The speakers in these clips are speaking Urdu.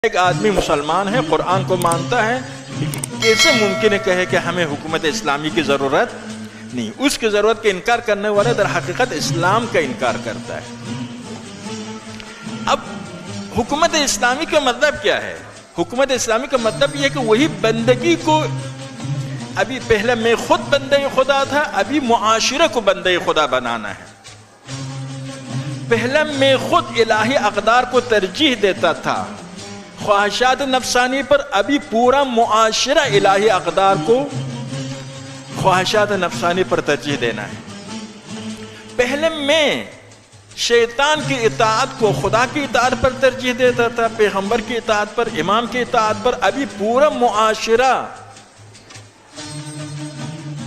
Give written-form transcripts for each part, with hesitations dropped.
ایک آدمی مسلمان ہے، قرآن کو مانتا ہے، کیسے ممکن ہے کہے کہ ہمیں حکومت اسلامی کی ضرورت نہیں؟ اس کی ضرورت کا انکار کرنے والا در حقیقت اسلام کا انکار کرتا ہے۔ اب حکومت اسلامی کا مطلب کیا ہے؟ حکومت اسلامی کا مطلب یہ ہے کہ وہی بندگی کو، ابھی پہلے میں خود بندہ خدا تھا، ابھی معاشرے کو بندہ خدا بنانا ہے۔ پہلے میں خود الہی اقدار کو ترجیح دیتا تھا خواہشات نفسانی پر، ابھی پورا معاشرہ الہی اقدار کو خواہشات نفسانی پر ترجیح دینا ہے۔ پہلے میں شیطان کی اطاعت کو خدا کی اطاعت پر ترجیح دیتا تھا، پیغمبر کی اطاعت پر، امام کی اطاعت پر، ابھی پورا معاشرہ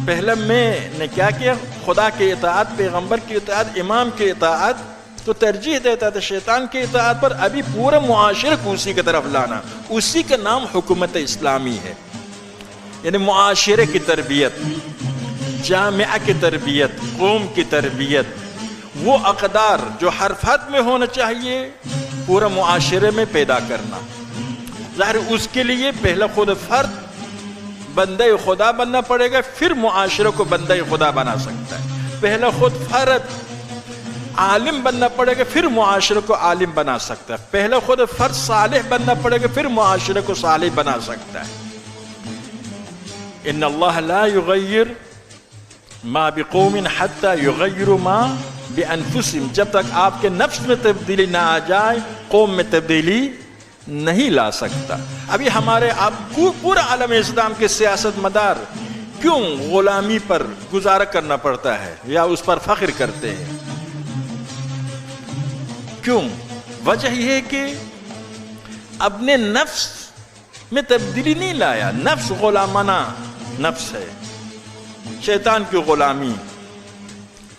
پہلے میں نے کیا کیا؟ خدا کی اطاعت، پیغمبر کی اطاعت، امام کی اطاعت تو ترجیح دیتا تھا شیطان کی اطاعت پر، ابھی پورا معاشرے کو اسی کی طرف لانا، اسی کا نام حکومت اسلامی ہے۔ یعنی معاشرے کی تربیت، جامعہ کی تربیت، قوم کی تربیت، وہ اقدار جو ہر فرد میں ہونا چاہیے پورا معاشرے میں پیدا کرنا۔ ظاہر اس کے لیے پہلا خود فرد بندہ خدا بننا پڑے گا، پھر معاشرے کو بندہ خدا بنا سکتا ہے۔ پہلا خود فرد عالم بننا پڑے گا، پھر معاشرے کو عالم بنا سکتا ہے۔ پہلا خود فرد صالح بننا پڑے گا، پھر معاشرے کو صالح بنا سکتا ہے۔ ان اللہ لا یغیر ما بقوم حتی یغیروا ما بانفسهم، جب تک آپ کے نفس میں تبدیلی نہ آ جائے قوم میں تبدیلی نہیں لا سکتا۔ ابھی ہمارے آپ کو پورا عالم اسلام کے سیاست مدار کیوں غلامی پر گزارا کرنا پڑتا ہے یا اس پر فخر کرتے ہیں؟ کیوں؟ وجہ یہ ہے کہ اپنے نفس میں تبدیلی نہیں لایا۔ نفس غلامانہ نفس ہے، شیطان کی غلامی،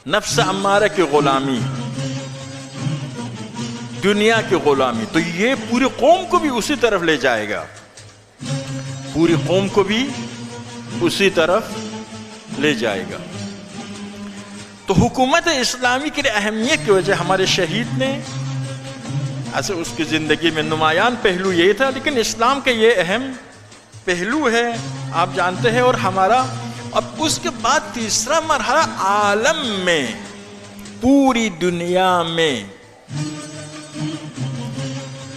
نفس امارہ کی غلامی، دنیا کی غلامی، تو یہ پوری قوم کو بھی اسی طرف لے جائے گا، پوری قوم کو بھی اسی طرف لے جائے گا۔ تو حکومت اسلامی کے لیے اہمیت کی وجہ ہمارے شہید نے، ایسے اس کی زندگی میں نمایاں پہلو یہی تھا، لیکن اسلام کا یہ اہم پہلو ہے آپ جانتے ہیں۔ اور ہمارا اب اس کے بعد تیسرا مرحلہ عالم میں، پوری دنیا میں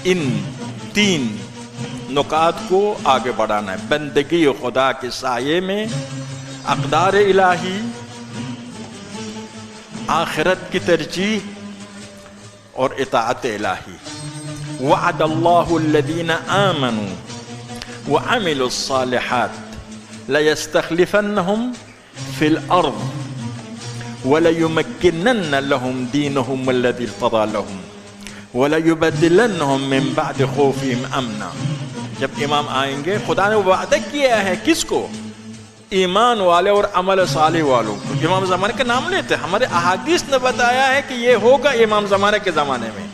ان تین نکات کو آگے بڑھانا ہے: بندگی خدا کے سائے میں، اقدار الہی، آخرت کی ترجیح اور اطاعت الہی۔ وعد اللہ الذین آمنوا وعملوا الصالحات لَيَسْتَخْلِفَنَّهُمْ فِي الْأَرْضِ وَلَيُمَكِّنَنَّ لَهُمْ دِينَهُمْ الَّذِي ارْتَضَىٰ لَهُمْ وَلَيُبَدِّلَنَّهُمْ مِنْ بَعْدِ خَوْفِهِمْ أَمْنًا۔ جب امام آئیں گے، خدا نے وعدہ کیا ہے کس کو؟ ایمان والے اور عمل صالح والوں کو۔ امام زمانے کا نام لیتے ہیں، ہمارے احادیث نے بتایا ہے کہ یہ ہوگا امام زمانے کے زمانے میں،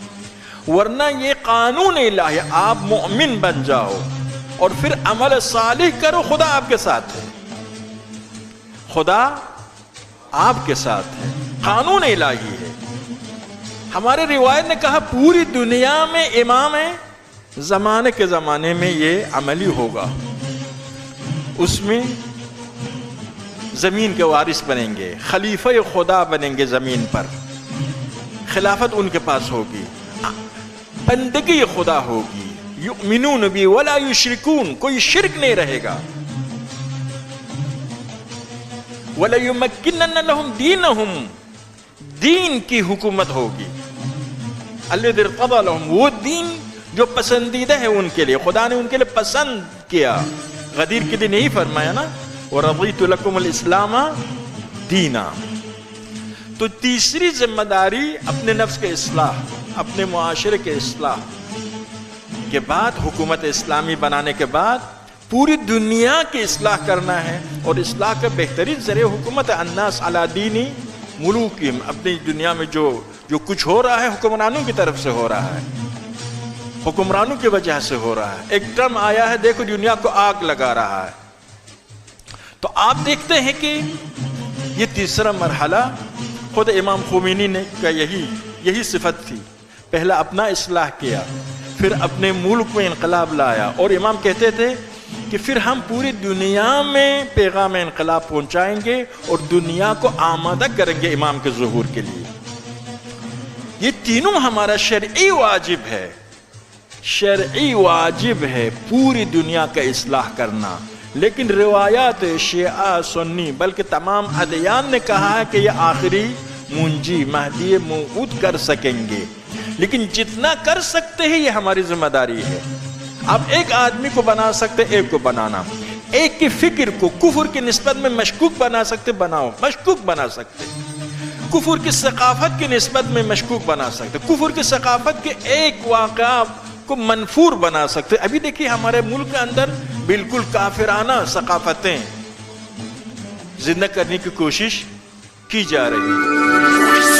ورنہ یہ قانون الہی، آپ مؤمن بن جاؤ اور پھر عمل صالح کرو، خدا آپ کے ساتھ ہے، خدا آپ کے ساتھ ہے، قانون الہی ہے۔ ہمارے روایت نے کہا پوری دنیا میں امام ہے، زمانے کے زمانے میں یہ عملی ہوگا، اس میں زمین کے وارث بنیں گے، خلیفہ خدا بنیں گے زمین پر، خلافت ان کے پاس ہوگی، بندگی خدا ہوگی، یؤمنون بی ولا یشرکون، کوئی شرک نہیں رہے گا، وَلَيُمَكِّنَنَّ لَهُمْ دِينَهُمْ، دین کی حکومت ہوگی، الَّذِي ارْتَضَىٰ لَهُمْ، وہ دین جو پسندیدہ ہے ان کے لیے، خدا نے ان کے لیے پسند کیا۔ غدیر کے دن یہی فرمایا نا، وَرَضِيتُ لَكُمُ الْإِسْلَامَ دِينًا۔ تو تیسری ذمہ داری اپنے نفس کے اصلاح، اپنے معاشرے کے اصلاح کے بعد، حکومت اسلامی بنانے کے بعد پوری دنیا کی اصلاح کرنا ہے، اور اصلاح کا بہترین ذریعہ حکومت الناس علی دین ملوکہم، اپنی دنیا میں جو کچھ ہو رہا ہے حکمرانوں کی طرف سے ہو رہا ہے، حکمرانوں کی وجہ سے ہو رہا ہے۔ ایک ٹرم آیا ہے، دیکھو دنیا کو آگ لگا رہا ہے۔ تو آپ دیکھتے ہیں کہ یہ تیسرا مرحلہ خود امام خمینی نے کا یہی صفت تھی، پہلا اپنا اصلاح کیا، پھر اپنے ملک میں انقلاب لایا، اور امام کہتے تھے کہ پھر ہم پوری دنیا میں پیغام انقلاب پہنچائیں گے اور دنیا کو آمادہ کریں گے امام کے ظہور کے لیے۔ یہ تینوں ہمارا شرعی واجب ہے، شرعی واجب ہے پوری دنیا کا اصلاح کرنا۔ لیکن روایات شیعہ سنی بلکہ تمام ادیان نے کہا ہے کہ یہ آخری منجی مہدی موعود کر سکیں گے، لیکن جتنا کر سکتے ہیں یہ ہماری ذمہ داری ہے۔ آپ ایک آدمی کو بنا سکتے، ایک کو بنانا، ایک کی فکر کو کفر کی نسبت میں مشکوک بنا سکتے، بناؤ، مشکوک بنا سکتے، کفر کی ثقافت کی نسبت میں مشکوک بنا سکتے، کفر کی ثقافت کے ایک واقعہ کو منفور بنا سکتے۔ ابھی دیکھیے ہمارے ملک کے اندر بالکل کافرانہ ثقافتیں زندہ کرنے کی کوشش کی جا رہی ہے۔